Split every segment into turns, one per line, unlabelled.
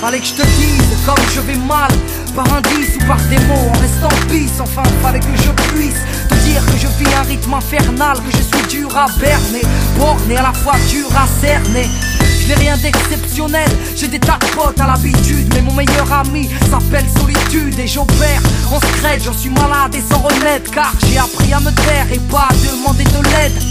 Fallait que je te dise comme je vais mal, par indice ou par des mots, en restant pisse. Enfin fallait que je puisse te dire que je vis un rythme infernal, que je suis dur à berner, borné à la fois dur à cerner. Je n'ai rien d'exceptionnel, j'ai des tas de potes à l'habitude, mais mon meilleur ami s'appelle solitude. Et j'opère en secret, j'en suis malade et sans remettre, car j'ai appris à me taire et pas à demander de l'aide.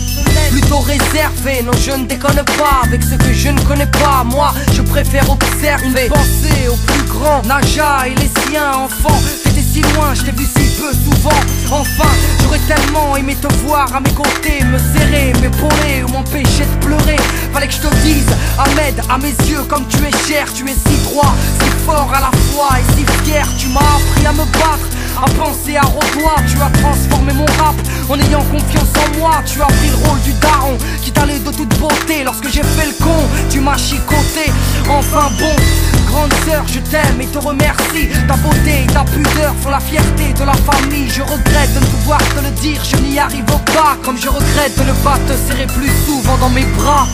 Plutôt réservé, non je ne déconne pas avec ce que je ne connais pas. Moi je préfère observer, penser aux plus grands, Naja et les siens. Enfant, t'étais si loin, je t'ai vu si peu souvent. Enfin, j'aurais tellement aimé te voir à mes côtés, me serrer, m'épauler ou m'empêcher de pleurer. Fallait que je te dise, Ahmed, à mes yeux comme tu es cher. Tu es si droit, si fort à la fois et si fier. Tu m'as appris à me battre, à penser à redoigt. Tu as transformé mon rap en ayant confiance en moi. Tu as pris le rôle du daron qui t'allait de toute beauté. Lorsque j'ai fait le con, tu m'as chicoté. Enfin bon, grande sœur, je t'aime et te remercie. Ta beauté et ta pudeur font la fierté de la famille. Je regrette de ne pouvoir te le dire, je n'y arrive pas. Comme je regrette de ne pas te serrer plus souvent dans mes bras.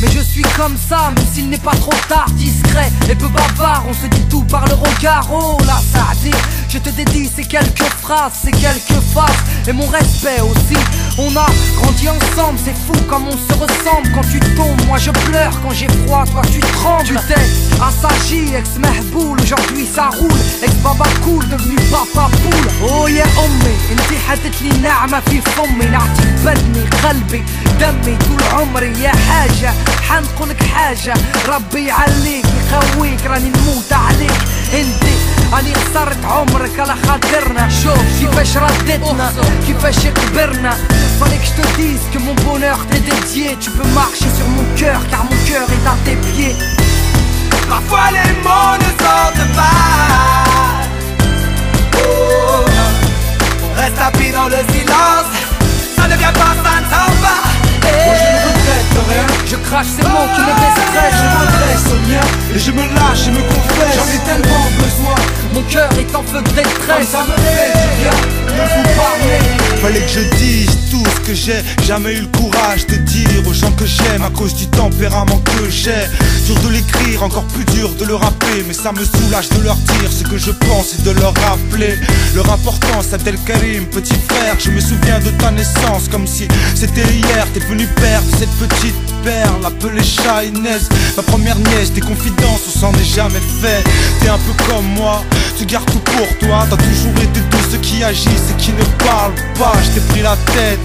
Mais je suis comme ça, même s'il n'est pas trop tard. Discret et peu bavard, on se dit tout par le regard. Oh là ça dit, je te dédie ces quelques phrases, ces quelques phases et mon respect aussi. On a grandi ensemble, c'est fou comme on se ressemble. Quand tu tombes, moi je pleure, quand j'ai froid, toi tu trembles. Tu t'es assagi, ex-Mehboul, aujourd'hui ça roule. Ex-Baba Cool, devenu Papa Poule. Oh yeah أمي انتي حدت لي نعمة في فمي، نعتي بدني قلبي دمي طول عمري يا حاجة. حنقولك حاجة، ربي يعليك يقويك، راني نموت عليك انتي. راني خسرت عمرك على خاطرنا، شوف كيفاش ردتنا كيفاش كبرنا. Fallait que je te dise que mon bonheur t'est dédié. Tu peux marcher sur mon cœur car mon cœur est à tes pieds.
Parfois les mots ne sortent pas. Oh, on reste tapis dans le silence. Ça ne vient pas, ça ne s'en va.
Moi je ne regrette rien, je crache ces mots qui me déstressent. Je m'adresse aux miens et je me lâche et me confesse. J'en ai tellement besoin, mon cœur est en feu de détresse. Ça me fait du bien de vous parler.
Fallait que je dise tout ce que j'ai jamais eu le courage de dire aux gens que j'aime à cause du tempérament que j'ai. Dur de l'écrire, encore plus dur de le rappeler, mais ça me soulage de leur dire ce que je pense et de leur rappeler leur importance. Abdel Karim, petit frère, je me souviens de ta naissance comme si c'était hier. T'es venu père de cette petite perle appelée Shainez, ma première nièce. Des confidences, on s'en est jamais fait. T'es un peu comme moi, tu gardes tout pour toi. T'as toujours été de ceux qui agissent et qui ne parlent pas. Je t'ai pris la tête,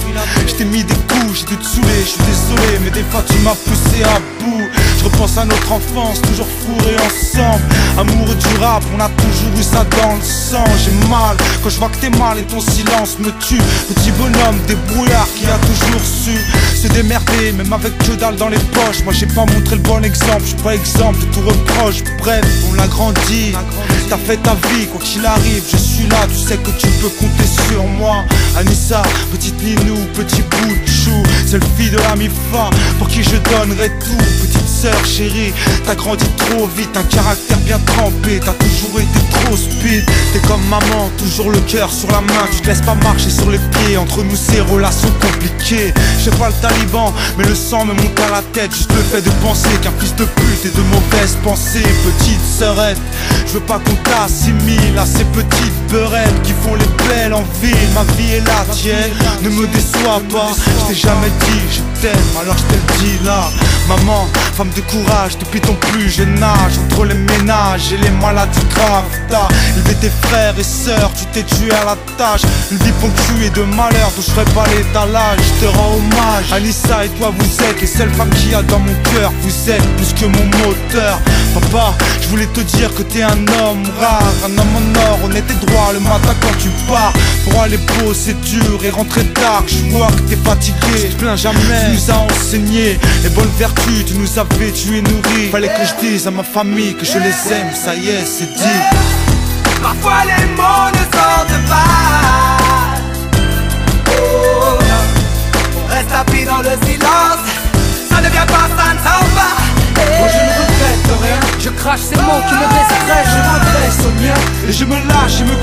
je t'ai mis des coups, j'ai dû te saouler, je suis désolé, mais des fois tu m'as poussé à bout. Je repense à notre enfance, toujours fourrés ensemble. Amoureux du rap, on a toujours eu ça dans le sang. J'ai mal quand je vois que t'es mal et ton silence me tue. Petit bonhomme débrouillard qui a toujours su se démerder, même avec que dalle dans les poches. Moi j'ai pas montré le bon exemple, je suis pas exemple de tout reproche. Bref, on l'a grandi, t'as fait ta vie, quoi qu'il arrive, je suis là, tu sais que tu peux compter sur moi. Anissa, petite Ninou, petit bout de chou, c'est le fille de la mi-fa pour qui je donnerai tout. Petite sœur chérie, t'as grandi trop vite, un caractère bien trempé, t'as toujours été trop speed. T'es comme maman, toujours le cœur sur la main, tu te laisses pas marcher sur les pieds. Entre nous ces relations compliquées, je sais pas le taliban, mais le sang me monte à la tête. Juste le fait de penser qu'un fils de pute est de mauvaises pensées. Petite sœurette, je veux pas qu'on t'assimile à ces petites beurettes qui font les belles en ville. Ma vie est la tienne, ne me déçois pas. Je t'ai jamais dit je t'aime, alors je te le dis là. Maman, femme de courage depuis ton plus jeune âge. Entre les ménages et les maladies graves, t'as élevé tes frères et sœurs, tu t'es tué à la tâche. Une vie ponctuée de malheur dont je ferai pas l'étalage. Je te rends hommage, Anissa et toi vous êtes les seules femmes qu'il y a dans mon cœur. Vous êtes plus que mon moteur. Papa, je voulais te dire que t'es un homme rare, un homme en or, on était droit le matin quand tu pars. Pour aller bosser dur et rentrer tard, je vois que t'es fatigué, je te plains jamais. Tu nous as enseigné les bonnes vertus, tu nous as vêtus et nourris. Fallait que je dise à ma famille que je les aime, ça y est, c'est dit.
Parfois les mots ne sortent pas. Oh, on reste tapis dans le silence. Ça ne vient pas, ça ne s'en va.
Moi je ne regrette rien, je crache ces mots qui me déstressent. Je m'adresse aux miens
et je me lâche et me